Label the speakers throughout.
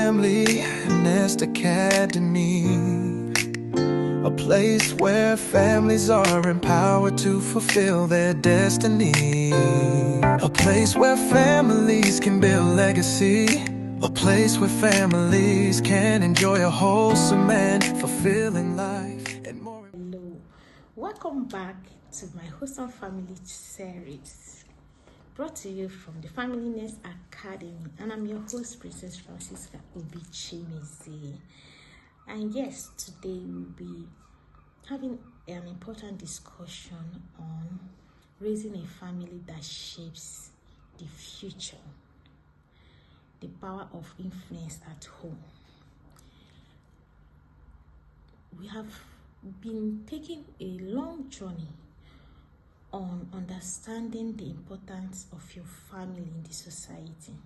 Speaker 1: Familynestacademy, a place where families are empowered to fulfill their destiny, a place where families can build legacy, a place where families can enjoy a wholesome and fulfilling life, and more.
Speaker 2: Hello, welcome back to my Wholesome Family series, brought to you from the Familynestacademy, and I'm your host, Princess Francisca Obichimeze. And yes, today we'll be having an important discussion on raising a family that shapes the future, the power of influence at home. We have been taking a long journey on understanding the importance of your family in the society.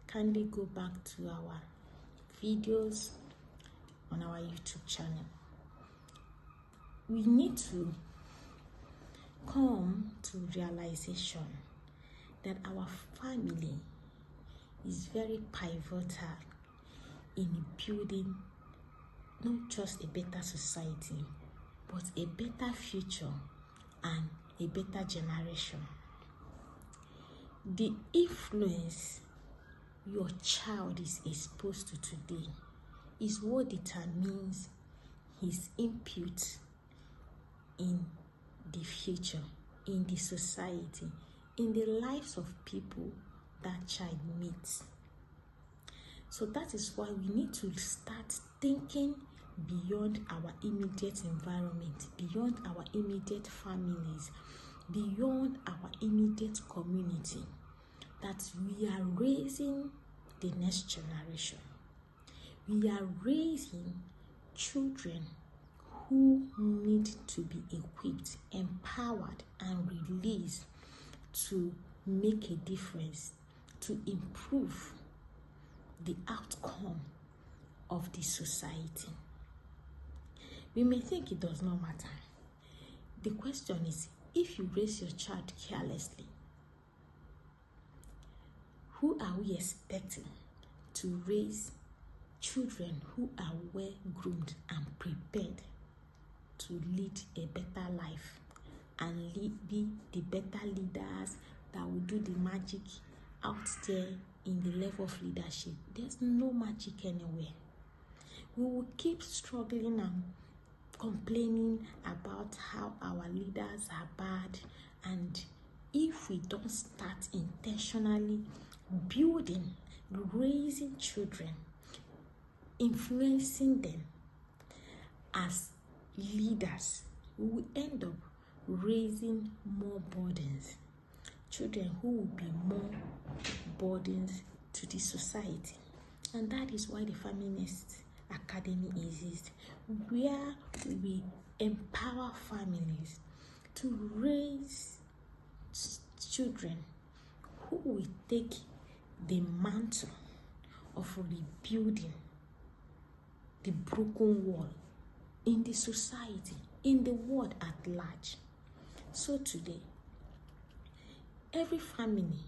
Speaker 2: Kindly go back to our videos on our YouTube channel. We need to come to realization that our family is very pivotal in building not just a better society, but a better future and a better generation. The influence your child is exposed to today is what determines his input in the future, in the society, in the lives of people that child meets. So that is why we need to start thinking beyond our immediate environment, beyond our immediate families, beyond our immediate community, that we are raising the next generation. We are raising children who need to be equipped, empowered, and released to make a difference, to improve the outcome of the society. We may think it does not matter. The question is, if you raise your child carelessly, who are we expecting to raise children who are well groomed and prepared to lead a better life and be the better leaders that will do the magic out there in the level of leadership? There's no magic anywhere. We will keep struggling and complaining about how our leaders are bad, and if we don't start intentionally building, raising children, influencing them as leaders, we will end up raising more burdens, children who will be more burdens to the society. And that is why the Familynest Academy exists, where we empower families to raise children who will take the mantle of rebuilding the broken wall in the society, in the world at large. So today, every family,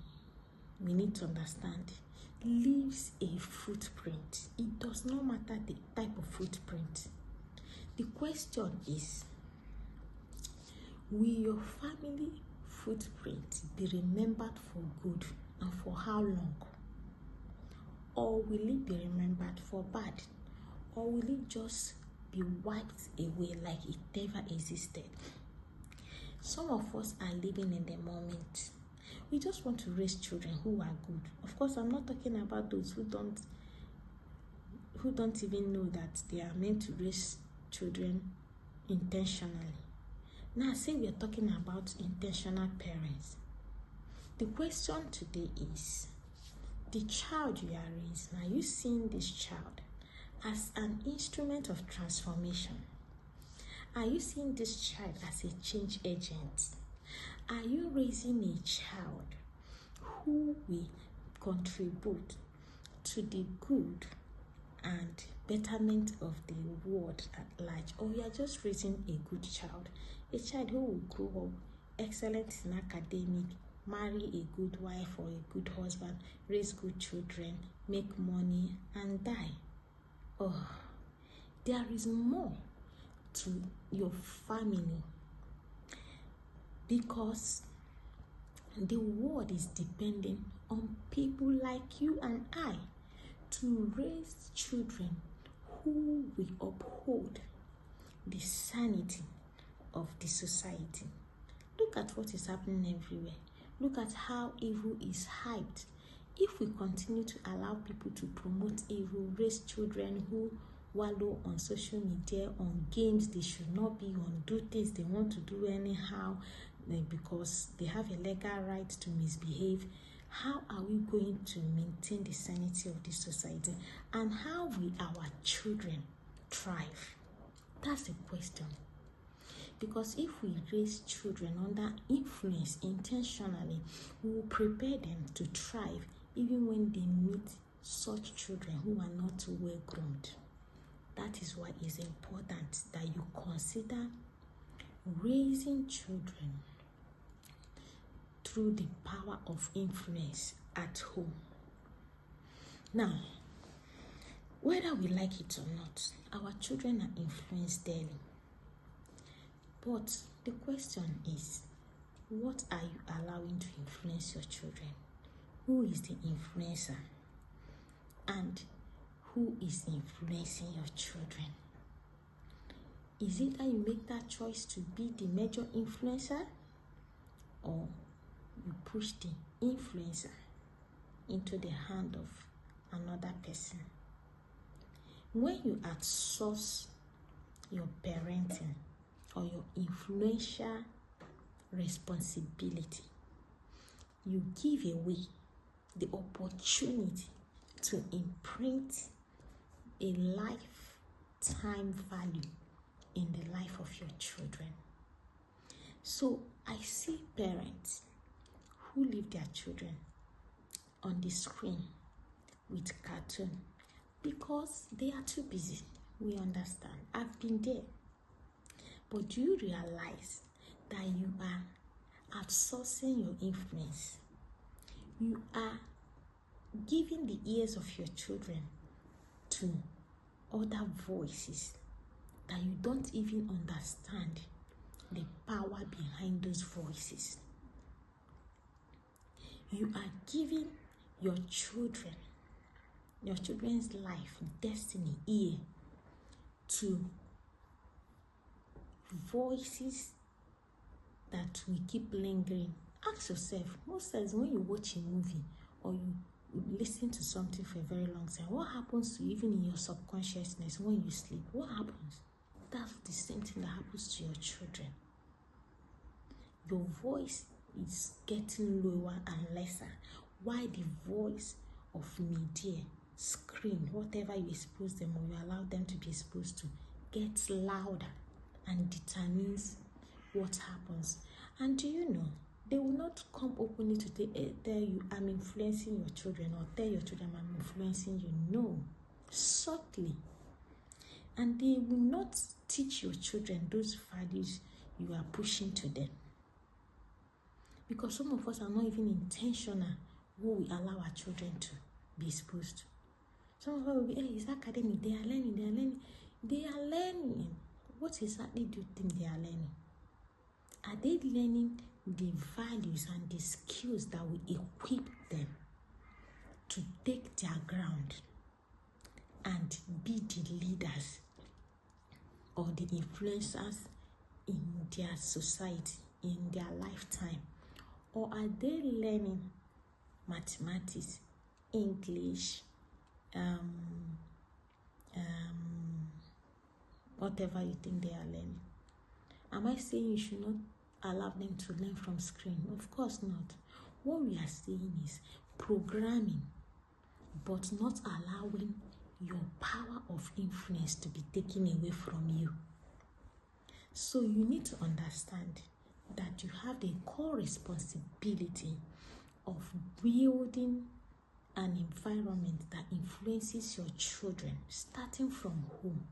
Speaker 2: we need to understand, leaves a footprint. It does not matter the type of footprint. The question is, will your family footprint be remembered for good, and for how long? Or will it be remembered for bad? Or will it just be wiped away like it never existed? Some of us are living in the moment. We just want to raise children who are good. Of course, I'm not talking about those who don't even know that they are meant to raise children intentionally. Now, say we are talking about intentional parents. The question today is, the child you are raising, are you seeing this child as an instrument of transformation? Are you seeing this child as a change agent? Are you raising a child who will contribute to the good and betterment of the world at large? Or you are just raising a good child, a child who will grow up excellent in academic, marry a good wife or a good husband, raise good children, make money, and die. Oh, there is more to your family, because the world is depending on people like you and I to raise children who will uphold the sanity of the society. Look at what is happening everywhere. Look at how evil is hyped. If we continue to allow people to promote evil, raise children who wallow on social media, on games they should not be on, do things they want to do anyhow because they have a legal right to misbehave, how are we going to maintain the sanity of this society? And how will our children thrive? That's the question. Because if we raise children under influence intentionally, we will prepare them to thrive even when they meet such children who are not well groomed. That is why it's important that you consider raising children through the power of influence at home. Now, whether we like it or not, our children are influenced daily. But the question is, what are you allowing to influence your children? Who is the influencer? And who is influencing your children? Is it that you make that choice to be the major influencer, or you push the influencer into the hand of another person? When you outsource your parenting or your influential responsibility, you give away the opportunity to imprint a lifetime value in the life of your children. So I see parents who leave their children on the screen with cartoon because they are too busy. We understand. I've been there. But do you realize that you are outsourcing your influence? You are giving the ears of your children to other voices that you don't even understand the power behind those voices. You are giving your children's life, destiny, ear to voices that will keep lingering. Ask yourself, most times when you watch a movie or you listen to something for a very long time, what happens to you even in your subconsciousness when you sleep? What happens? That's the same thing that happens to your children. Your voice is getting lower and lesser, while the voice of media, screen, whatever you expose them or you allow them to be exposed to, gets louder and determines what happens. And do you know, they will not come openly to tell you, I'm influencing your children, or tell your children, I'm influencing you. No, subtly. And they will not teach your children those values you are pushing to them. Because some of us are not even intentional who we allow our children to be exposed to. Some of us will be, hey, it's academy, they are learning. They are learning. What exactly do you think they are learning? Are they learning the values and the skills that will equip them to take their ground and be the leaders or the influencers in their society, in their lifetime? Or are they learning mathematics, English, whatever you think they are learning? Am I saying you should not allow them to learn from screen? Of course not. What we are saying is programming, but not allowing your power of influence to be taken away from you. So you need to understand that you have the core responsibility of building an environment that influences your children, starting from home,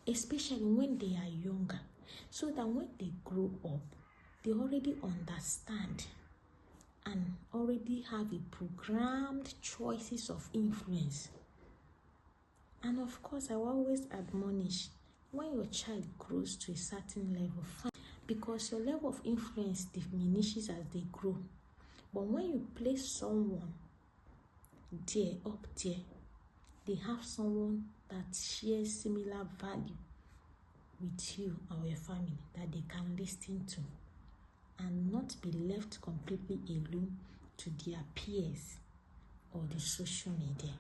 Speaker 2: especially when they are younger, so that when they grow up, they already understand and already have a programmed choices of influence. And of course, I will always admonish, when your child grows to a certain level, fine, because your level of influence diminishes as they grow. But when you place someone there, up there, they have someone that shares similar value with you or your family that they can listen to, and not be left completely alone to their peers or the social media.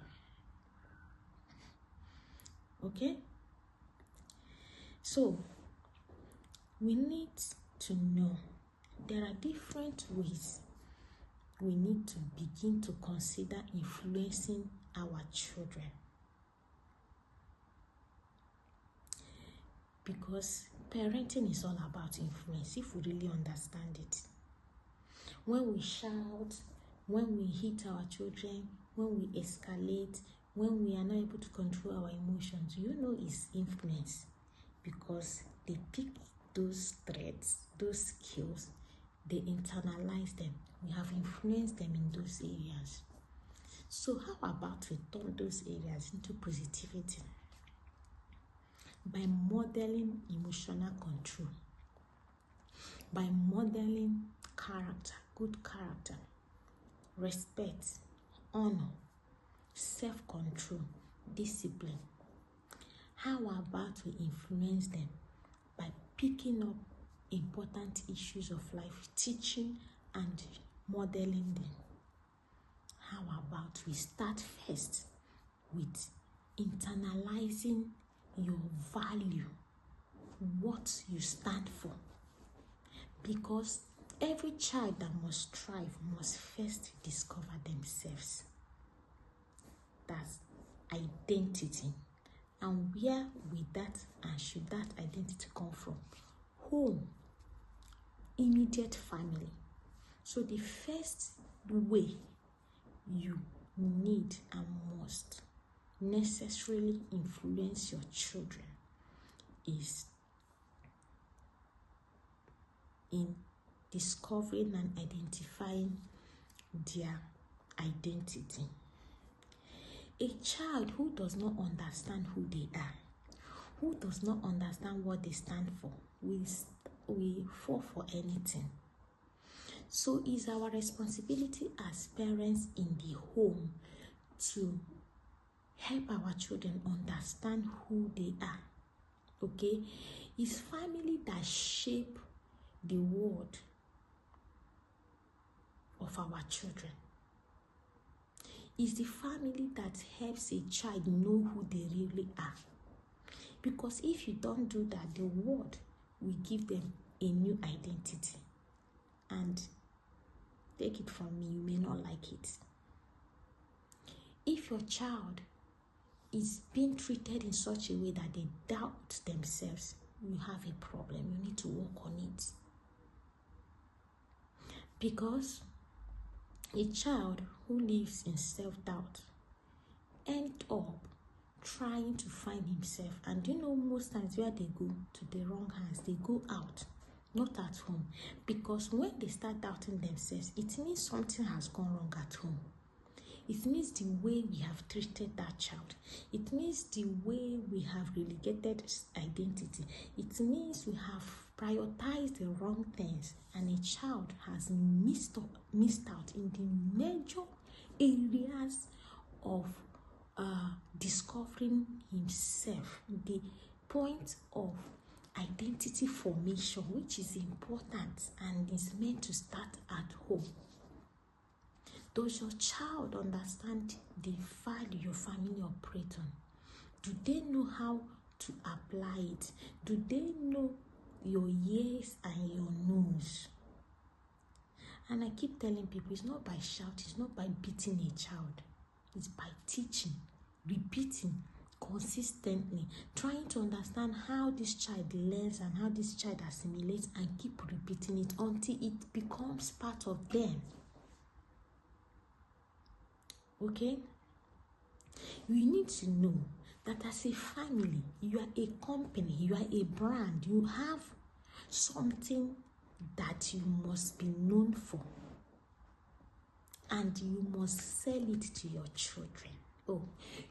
Speaker 2: Okay? So, we need to know there are different ways we need to begin to consider influencing our children. Because parenting is all about influence, if we really understand it. When we shout, when we hit our children, when we escalate, when we are not able to control our emotions, it's influence, because they pick those threats, those skills, they internalize them. We have influenced them in those areas. So how about we turn those areas into positivity? By modeling emotional control, by modeling character, good character, respect, honor, self-control, discipline. How about we influence them by picking up important issues of life, teaching and modeling them? How about we start first with internalizing your value, what you stand for? Because every child that must thrive must first discover themselves. That's identity. And where will that and should that identity come from? Home, immediate family. So the first way you need and must necessarily influence your children is in discovering and identifying their identity. A child who does not understand who they are, who does not understand what they stand for, will fall for anything. So it's our responsibility as parents in the home to help our children understand who they are. Okay? It's family that shape the world of our children. It's the family that helps a child know who they really are. Because if you don't do that, the world will give them a new identity. And take it from me, you may not like it. If your child is being treated in such a way that they doubt themselves, you have a problem. You need to work on it. Because a child who lives in self-doubt ends up trying to find himself. And most times where they go to the wrong hands, they go out, not at home. Because when they start doubting themselves, it means something has gone wrong at home. It means the way we have treated that child. It means the way we have relegated identity. It means we have prioritized the wrong things, and a child has missed out in the major areas of discovering himself, the point of identity formation, which is important and is meant to start at home. Does your child understand the value your family operates on? Do they know how to apply it? Do they know your yes and your no's? And I keep telling people, it's not by shouting, it's not by beating a child. It's by teaching, repeating consistently, trying to understand how this child learns and how this child assimilates, and keep repeating it until it becomes part of them. Okay? You need to know that as a family, you are a company, you are a brand, you have something that you must be known for. and you must sell it to your children. Oh,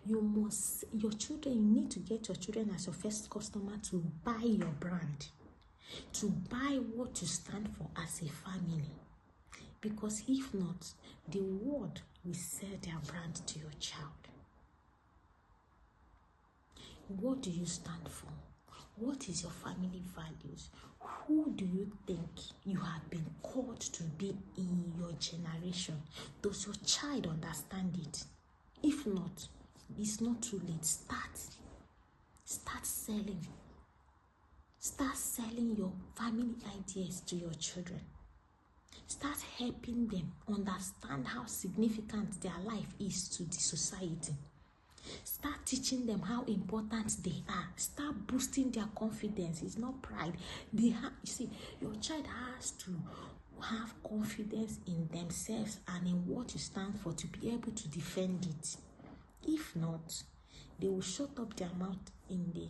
Speaker 2: your children, you need to get your children as your first customer to buy your brand, to buy what you stand for as a family. Because if not, the world will sell their brand to your child. What do you stand for? What is your family values? Who do you think you have been called to be in your generation? Does your child understand it? If not, it's not too late. Start selling. Start selling your family ideas to your children. Start helping them understand how significant their life is to the society. Start teaching them how important they are. Start boosting their confidence. It's not pride. You see, your child has to have confidence in themselves and in what you stand for to be able to defend it. If not, they will shut up their mouth in the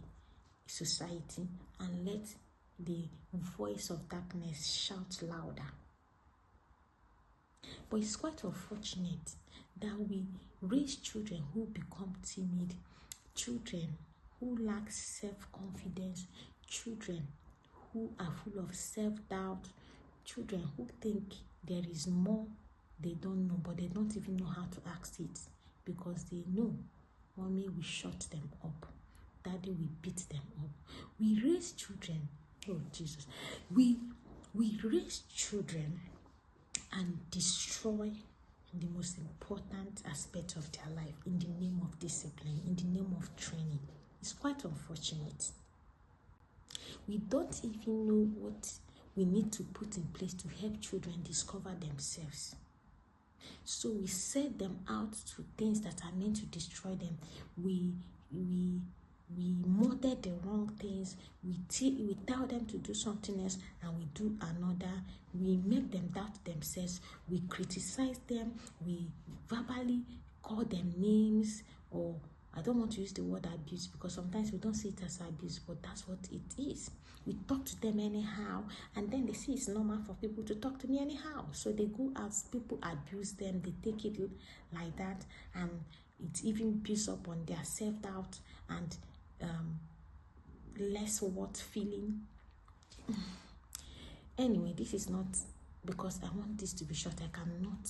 Speaker 2: society and let the voice of darkness shout louder. But it's quite unfortunate that we raise children who become timid, children who lack self-confidence, children who are full of self-doubt, children who think there is more they don't know, but they don't even know how to ask it because they know mommy will shut them up, daddy will beat them up. We raise children, oh Jesus, we raise children and destroy the most important aspect of their life in the name of discipline, in the name of training. It's quite unfortunate. We don't even know what we need to put in place to help children discover themselves. So we set them out to things that are meant to destroy them. We model the wrong things. We tell them to do something else and we do another. We make them doubt themselves. We criticize them. We verbally call them names, or I don't want to use the word abuse because sometimes we don't see it as abuse, but that's what it is. We talk to them anyhow, and then they see it's normal for people to talk to me anyhow. So they go out, people abuse them, they take it like that, and it even builds up on their self-doubt and less worth feeling. Anyway, this is not because I want this to be short. I cannot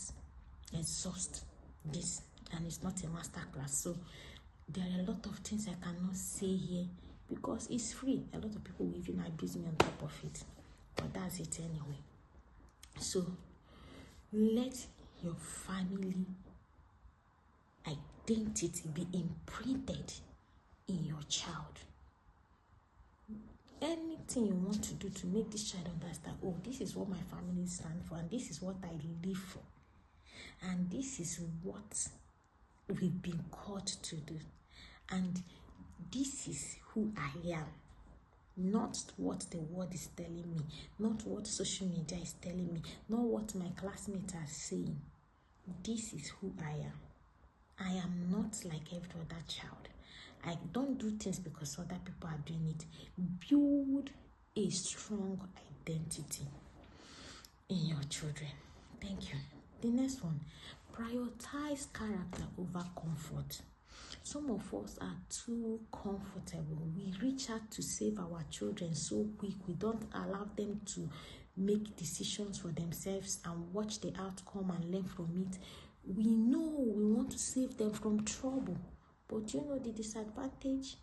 Speaker 2: exhaust this, and it's not a master class. So there are a lot of things I cannot say here because it's free. A lot of people will even abuse me on top of it, but that's it anyway. So let your family identity be imprinted in your child. Anything you want to do to make this child understand, oh, this is what my family stands for, and this is what I live for, and this is what we've been called to do, and this is who I am, not what the world is telling me, not what social media is telling me, not what my classmates are saying. This is who I am. I am not like every other child. I don't do things because other people are doing it. Build a strong identity in your children. Thank you. The next one, prioritize character over comfort. Some of us are too comfortable. We reach out to save our children so quick. We don't allow them to make decisions for themselves and watch the outcome and learn from it. We know we want to save them from trouble, but you know the disadvantage?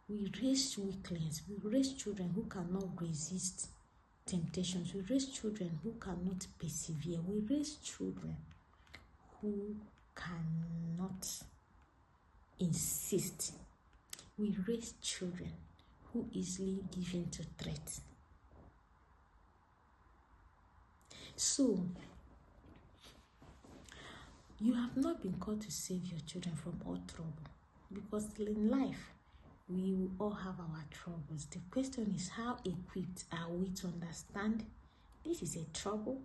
Speaker 2: We raise weaklings. We raise children who cannot resist temptations. We raise children who cannot persevere. We raise children who cannot insist. We raise children who easily give in to threats. So, you have not been called to save your children from all trouble, because in life, we will all have our troubles. The question is, how equipped are we to understand this is a trouble,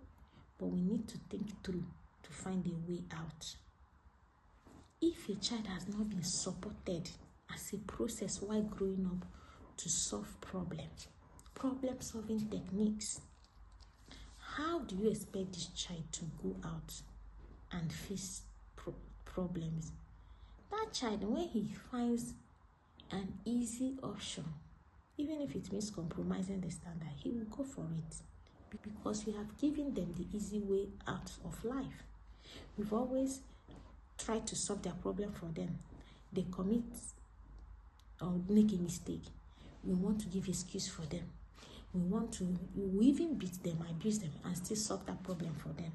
Speaker 2: but we need to think through to find a way out. If a child has not been supported as a process while growing up to solve problem-solving techniques, how do you expect this child to go out and face problems. That child, when he finds an easy option, even if it means compromising the standard, he will go for it, because we have given them the easy way out of life. We've always tried to solve their problem for them. They commit or make a mistake, we want to give excuse for them. We even beat them, abuse them, and still solve that problem for them.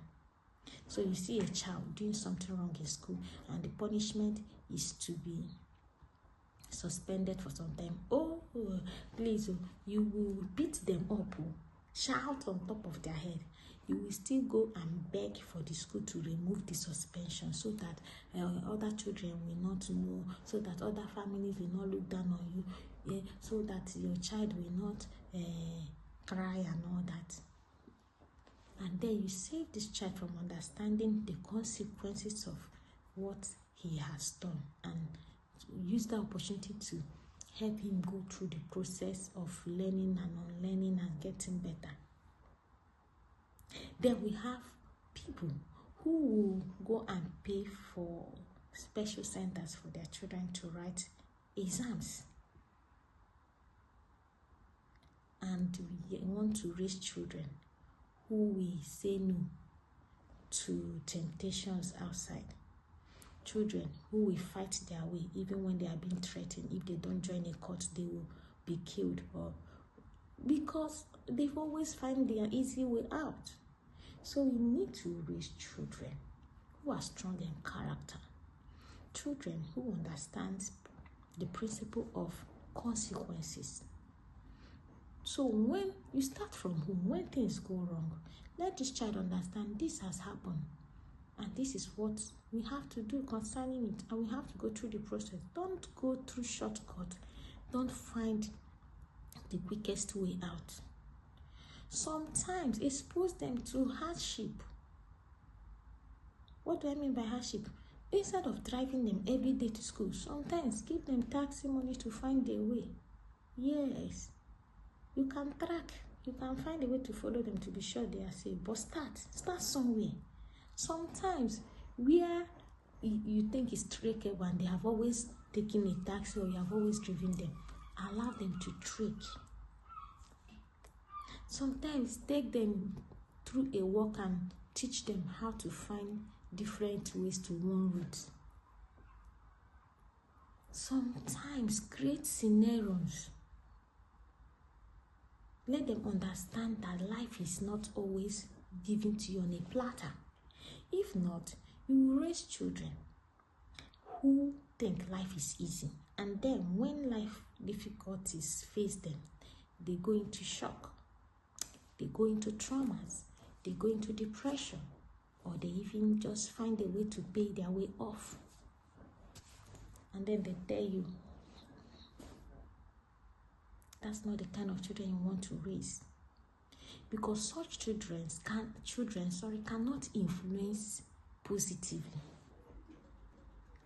Speaker 2: So you see a child doing something wrong in school, and the punishment is to be suspended for some time. Please, you will beat them up, shout on top of their head. You will still go and beg for the school to remove the suspension, so that other children will not know, so that other families will not look down on you, so that your child will not cry and all that. And then you save this child from understanding the consequences of what he has done, and use the opportunity to help him go through the process of learning and unlearning and getting better. Then we have people who will go and pay for special centers for their children to write exams. And we want to raise children who will say no to temptations outside. Children who will fight their way, even when they are being threatened. If they don't join a court, they will be killed, or because they've always found their easy way out. So we need to raise children who are strong in character, children who understand the principle of consequences. So when you start from home, when things go wrong, let this child understand this has happened, and this is what we have to do concerning it, and we have to go through the process. Don't go through shortcut. Don't find the quickest way out. Sometimes expose them to hardship. What do I mean by hardship? Instead of driving them every day to school, sometimes give them taxi money to find their way. Yes, you can track, you can find a way to follow them to be sure they are safe, but start somewhere. Sometimes where you think is trackable and they have always taken a taxi, or you have always driven them, allow them to trek. Sometimes take them through a walk and teach them how to find different ways to one route. Sometimes create scenarios. Let them understand that life is not always given to you on a platter. If not, you will raise children who think life is easy, and then when life difficulties face them, they go into shock, they go into traumas, they go into depression, or they even just find a way to pay their way off. And then they tell you that's not the kind of children you want to raise, because such children cannot influence positively.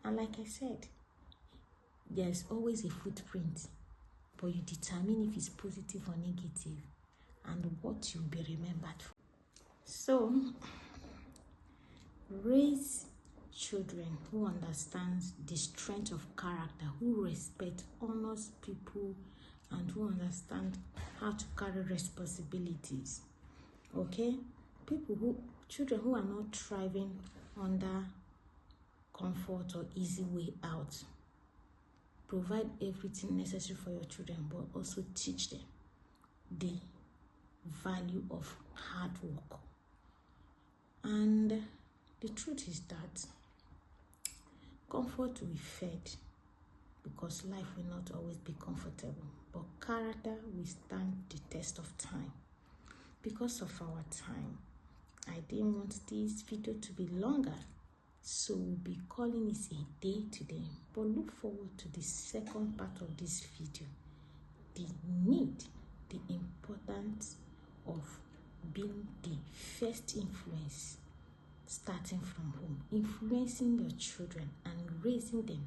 Speaker 2: And like I said, there's always a footprint, but you determine if it's positive or negative, and what you'll be remembered for. So raise children who understand the strength of character, who respect, honors people, and who understand how to carry responsibilities. Okay? Children who are not thriving under comfort or easy way out. Provide everything necessary for your children, but also teach them the value of hard work. And the truth is that comfort will fade, because life will not always be comfortable, but character will stand the test of time. Because of our time, I didn't want this video to be longer, so we'll be calling it a day today. But look forward to the second part of this video, the importance of being the first influence, starting from home, influencing your children and raising them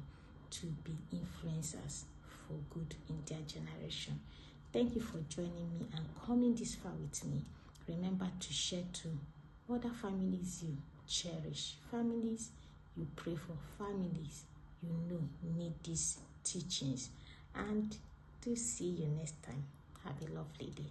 Speaker 2: to be influencers for good in their generation. Thank you for joining me and coming this far with me. Remember to share to other families you cherish. Families you pray for, families you know need these teachings. And to see you next time. Have a lovely day.